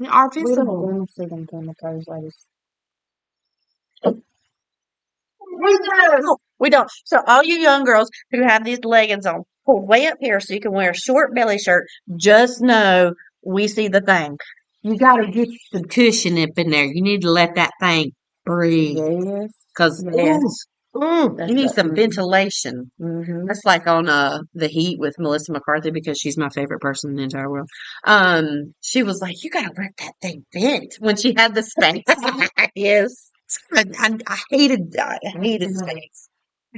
are We visible. don't see them camel toes, ladies. We don't. We don't. So all you young girls who have these leggings on pulled way up here so you can wear a short belly shirt, just know we see the thing. You got to get some cushion up in there. You need to let that thing breathe. Yes. Because Yes. you need some ventilation. Mm-hmm. That's like on The Heat with Melissa McCarthy because she's my favorite person in the entire world. She was like, "You gotta let that thing vent" when she had the space. Yes. I hated space.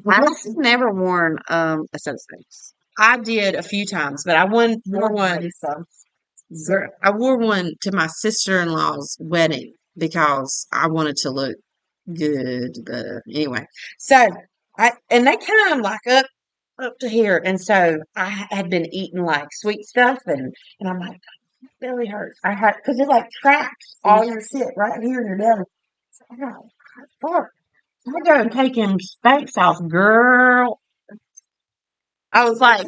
I've never worn a set of space. I did a few times, but I wore one. I wore one to my sister-in-law's wedding because I wanted to look good. But anyway, so and they come like up to here, and so I had been eating like sweet stuff, and I'm like, my belly hurts. I had because it like tracks all your shit right here in your belly. So I got fuck. I go and take them steaks off, girl. I was like,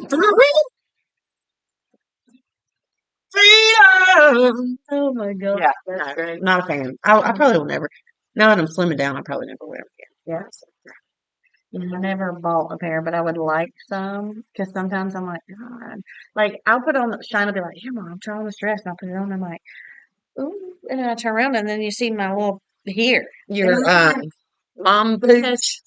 freedom. Oh my God. Yeah, That's no, great. not a fan. I probably will never. Now that I'm slimming down, I probably never wear them again. Yeah. I never bought a pair, but I would like some because sometimes I'm like, God, like I'll put on Shine will be like, "Here, mom, try on this dress," and I'll put it on. And I'm like, "Ooh," and then I turn around and then you see my little here. Your mom Because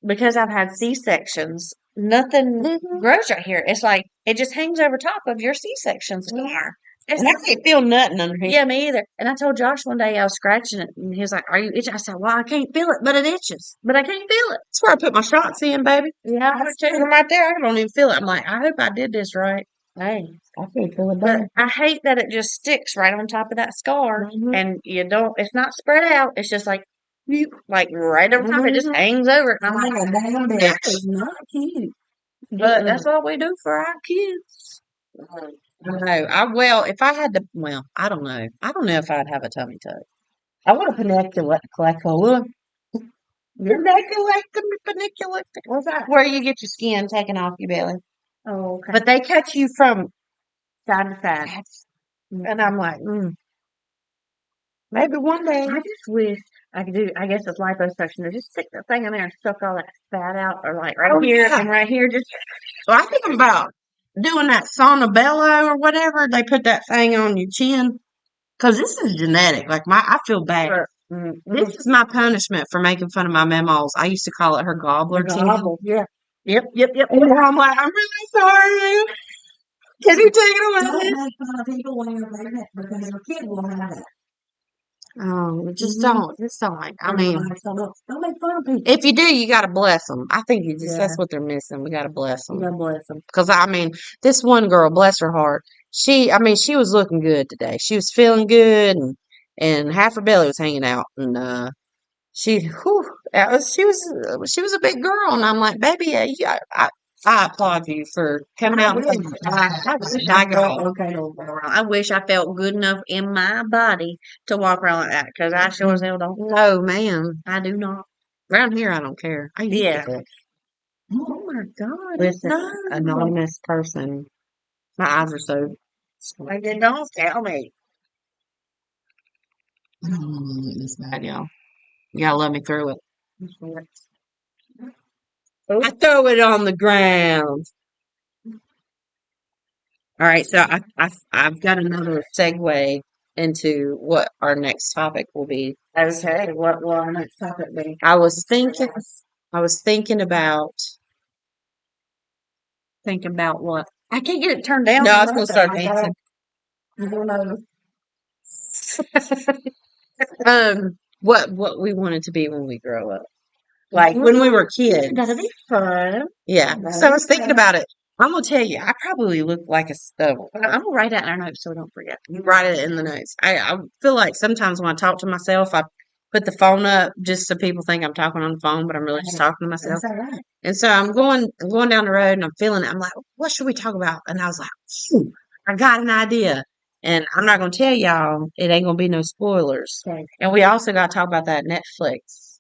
because I've had C-sections, nothing grows right here. It's like it just hangs over top of your C-section scar. And I can't feel nothing under here. Yeah, me either. And I told Josh one day I was scratching it, and he was like, "Are you itching?" I said, "Well, I can't feel it, but it itches. But I can't feel it." That's where I put my shots in, baby. Yeah, I just them right there. I don't even feel it. I'm like, I hope I did this right. hey, I can't feel it. but I hate that it just sticks right on top of that scar, and you don't. It's not spread out. It's just like, like right on top. It just hangs over it. And I'm like, that is not cute. But that's what we do for our kids. No, if I had to, well, I don't know. I don't know if I'd have a tummy tuck. I want a paniculate. Paniculate. What's that? Where you get your skin taken off your belly. Oh, okay. But they cut you from Side to side. and I'm like, maybe one day. I just wish I could do. I guess it's liposuction. To just stick that thing in there and suck all that fat out, or like right here and right here. Just So I think about doing that sauna bello or whatever. They put that thing on your chin because this is genetic. Like I feel bad. This is my punishment for making fun of my memoirs. I used to call it her gobbler chin. yeah. Yep. And I'm like, I'm really sorry. Can you take it away? Don't make fun of people when you're pregnant because your kid will have that. Oh, just don't. Just don't like. I mean, Don't make fun of people. if you do, you got to bless them. I think that's Yeah. what they're missing. We got to bless them. God bless them. Because I mean, this one girl, bless her heart, she was looking good today. She was feeling good, and half her belly was hanging out, and she was a big girl, and I'm like, baby, I applaud you for coming out. I wish I felt good enough in my body to walk around like that because I sure as hell don't. No, ma'am. I do not. Around here, I don't care. I used Yeah. to. Oh my God. Listen, No. anonymous person. My eyes are so. Like, then don't tell me. It's bad, y'all. You gotta let me through it. I throw it on the ground. All right, so I've got another segue into what our next topic will be. Okay, what will our next topic be? I was Thinking about what? I can't get it turned down. no, I was gonna start dancing. You don't know. What we wanted to be when we grow up. Like when we were kids. That'll be fun. Yeah. So I was thinking about it. I'm gonna tell you, I probably look like a stubble. I'm gonna write that in our notes so we don't forget. You write it in the notes. I feel like sometimes when I talk to myself, I put the phone up just so people think I'm talking on the phone, but I'm really just talking to myself. That's all right. And so I'm going down the road and I'm feeling it. I'm like, what should we talk about? And I was like, phew, I got an idea. And I'm not gonna tell y'all, it ain't gonna be no spoilers. Okay. And we also gotta talk about that Netflix.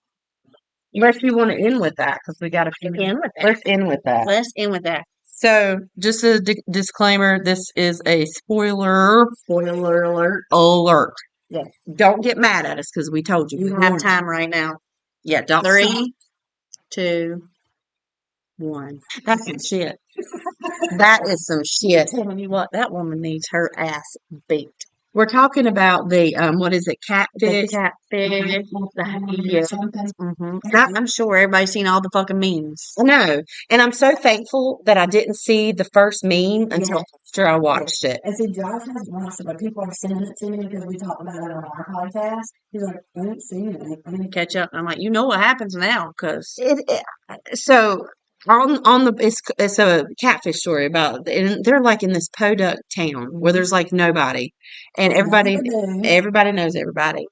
Unless you want to end with that, because we got a few End with that. Let's end with that. Let's end with that. So, just a disclaimer: this is a spoiler alert. Yes. Don't get mad at us because we told you. You have time right now. Yeah, don't. 3, 2, 1. That's some shit. That is some shit. Telling you what, that woman needs her ass beat. We're talking about the what is it, The catfish? catfish. I'm sure everybody's seen all the fucking memes. I know, and I'm so thankful that I didn't see the first meme until after I watched it. And see, Josh hasn't watched it, but people are sending it to me because we talked about it on our podcast. He's like, I haven't seen it. I'm gonna catch up. I'm like, you know what happens now, because So on the it's a catfish story about, and they're like in this podunk town where there's like nobody, and everybody knows everybody.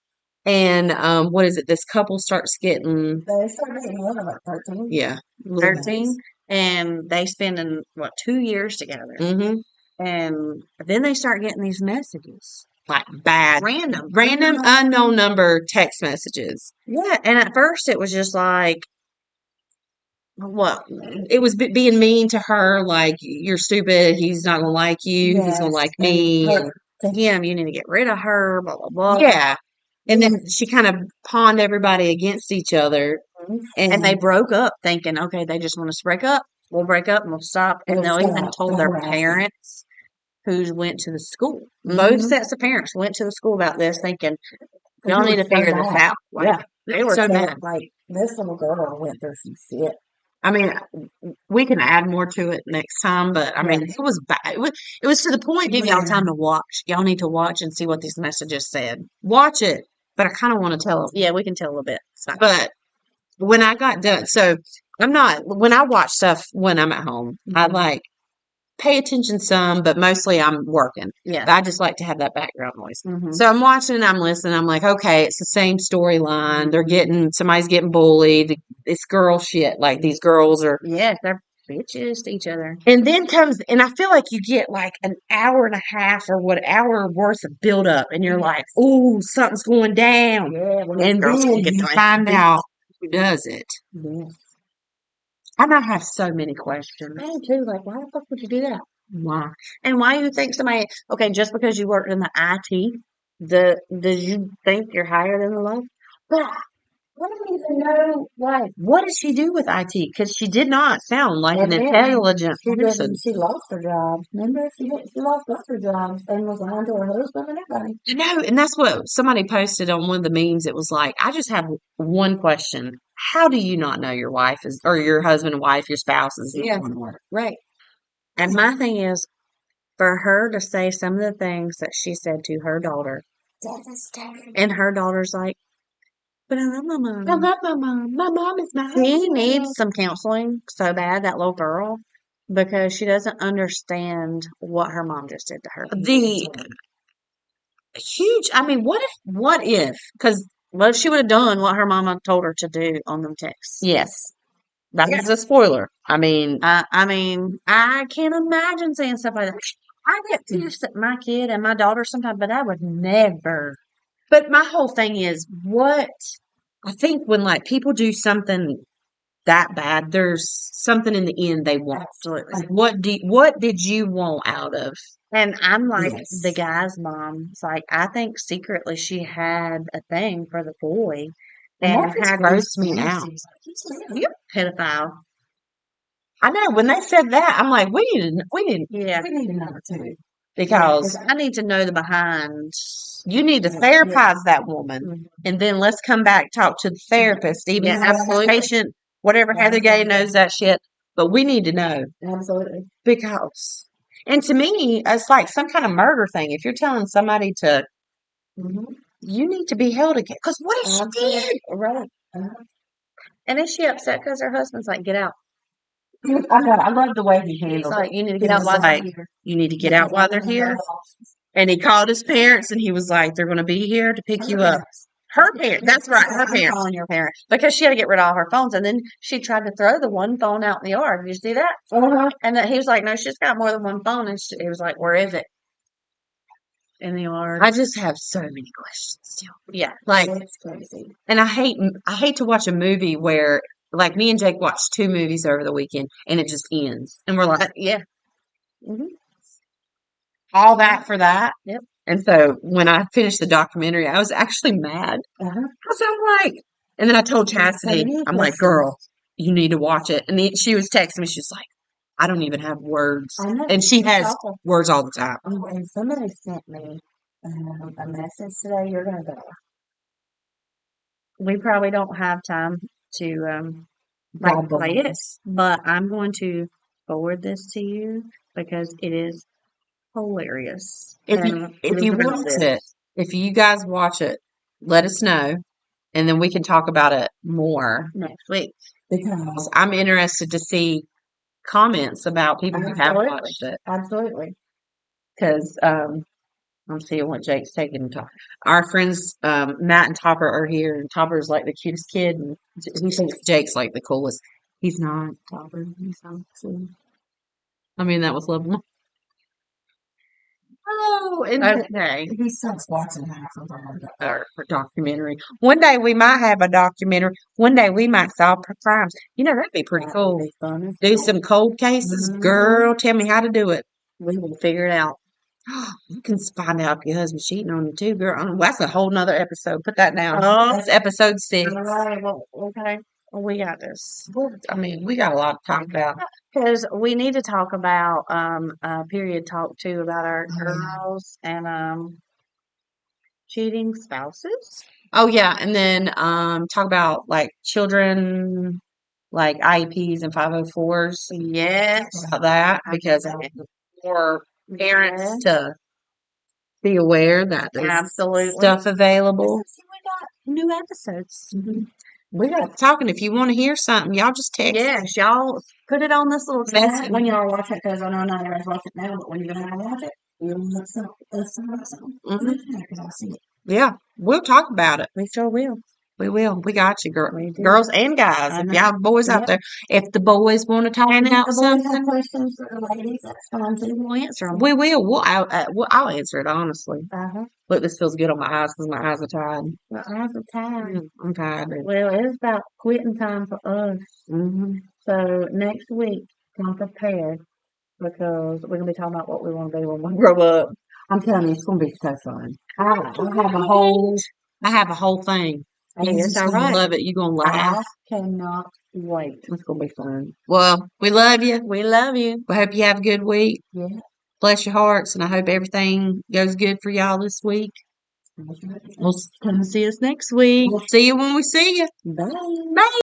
And what is it? This couple starts getting They start getting one of like 13. Yeah, 13, and they spending what 2 years together. Mm-hmm. And then they start getting these messages, Like bad, random unknown number text messages. Yeah, and at first it was just like, what? It was being mean to her, like you're stupid. He's not gonna like you. He's gonna like me. To him, you need to get rid of her. Blah blah blah. Yeah, and then she kind of pawned everybody against each other. And they broke up thinking, okay, they just want us to break up. We'll break up and we'll stop. And they even told their parents who went to the school. Both sets of parents went to the school about this thinking, y'all need to figure this out. Like, they were so bad. Like, this little girl went through some shit. I mean, we can add more to it next time, but I mean, it was bad. It was to the point. Give y'all time to watch. Y'all need to watch and see what these messages said. Watch it, but I kind of want to tell them. Yeah, we can tell a little bit. But when I got done, so I'm not, when I watch stuff when I'm at home, I like pay attention some, but mostly I'm working. Yeah. I just like to have that background noise. So I'm watching, I'm listening, I'm like, okay, it's the same storyline. Somebody's getting bullied. It's girl shit. Like these girls are. Yes, they're bitches to each other. And then and I feel like you get like an hour and a half or what hour worth of build up, and you're like, ooh, something's going down. Yeah, and then you find out who does it. Yes. And I have so many questions. I do too. Like, why the fuck would you do that? Why? And why you think somebody, okay, just because you worked in the IT, did you think you're higher than the law? But I don't even know, like, what did she do with IT? Because she did not sound like an intelligent person. She lost her job. Remember, she lost both her jobs and was lying to her husband and everybody. I know, and that's what somebody posted on one of the memes. It was like, I just have one question. How do you not know your wife is, or your husband and wife, your spouse is Yeah, right. And my thing is, for her to say some of the things that she said to her daughter, and her daughter's like, but I love my mom. I love my mom. My mom is my She needs some counseling so bad, that little girl, because she doesn't understand what her mom just did to her. The huge, I mean, what if, because What if she would have done what her mama told her to do on them texts? yes, that is a spoiler. I mean, I can't imagine saying stuff like that. I get pissed at my kid and my daughter sometimes, but I would never. but my whole thing is, I think when like people do something that bad, there's something in the end they want. Absolutely. Like, what did you want out of? And I'm like the guy's mom. It's like, I think secretly she had a thing for the boy. And that had grossed me out. You're a pedophile. I know when they said that, I'm like, Yeah. we need to know too. Yeah, Because 'cause I need to know the behind. you need to therapize that woman. And then let's come back, talk to the therapist, even Yeah, have the absolutely. patient, whatever, Heather Gay knows that shit. But we need to know Absolutely. because, and to me, it's like some kind of murder thing. If you're telling somebody to, you need to be held against. Because what if she did? Right. And is she upset because her husband's like, get out? I love the way he He's handled like, it. you need to He get out was while they're like, here. you need to get out while they're here. And he called his parents and he was like, they're going to be here to pick you up. Her parents. That's right. Her I'm parents. calling your parents because she had to get rid of all her phones, and then she tried to throw the one phone out in the yard. Did you see that? And then he was like, "No, she's got more than one phone." And he was like, "Where is it?" In the yard. I just have so many questions still. Yeah, Like, it's crazy. and I hate to watch a movie where, like, me and Jake watched 2 movies over the weekend and it just ends. And we're like, Yeah. Mm-hmm. all that for that. Yep. And so when I finished the documentary, I was actually mad. Because I'm like, and then I told Chastity, I'm like, girl, you need to watch it. And then she was texting me, she's like, I don't even have words. I know. And she It's has awful. words all the time. And somebody sent me a message today. You're gonna go. We probably don't have time to like God play it, bless. but I'm going to forward this to you because it is hilarious. If And you listen to watch this. it, if you guys watch it, let us know, and then we can talk about it more Next week. because I'm interested to see comments about people who have Absolutely. watched it. Absolutely. Because I'm seeing what Jake's taking to talk. Our friends Matt and Topper are here, and Topper's like the cutest kid, and he thinks Jake's like the coolest. He's not Topper. He's not. So, I mean, that was lovely. Oh, and Okay. he starts watching our documentary. One day we might have a documentary. One day we might solve crimes. You know, that'd be pretty That cool. would be fun. Do some cold cases. Girl, tell me how to do it. We will figure it out. You can find out if your husband's cheating on you too, girl. Oh, that's a whole nother episode. Put that down. Oh. That's episode 6. All right. Well, okay. Well, we got this. I mean, we got a lot to talk about. Because we need to talk about period talk too about our girls and cheating spouses. Oh yeah, and then talk about like children, like IEPs and 504s. Yes. About that because for parents to be aware that there's Absolutely. stuff available. See, we got new episodes. We got talking. If you want to hear something, y'all just text. Yes, y'all put it on this little Message. chat when y'all watch it, because I know not everybody's watching it now, but when you're going to watch it, you'll look something. Yeah, we'll talk about it. We sure will. We will. We got you, girl. We do. Girls and guys. I If know. y'all boys out Yep. there, if the boys want to talk And if about the boys have something, questions for the ladies, that's fine too. We'll answer them. we will. I'll answer it honestly. Uh-huh. Look, this feels good on my eyes because my eyes are tired. My eyes are tired. I'm tired. Well, it's about quitting time for us. So next week, come prepared because we're gonna be talking about what we want to be when we grow up. I'm telling you, it's gonna be so fun. I have a whole thing. Hey, You're it's just all gonna right. love it. You're gonna laugh. I cannot wait. It's gonna be fun. Well, we love you. We love you. We hope you have a good week. Yeah. Bless your hearts, and I hope everything goes good for y'all this week. We'll Come see us next week. see you when we see you. Bye. Bye.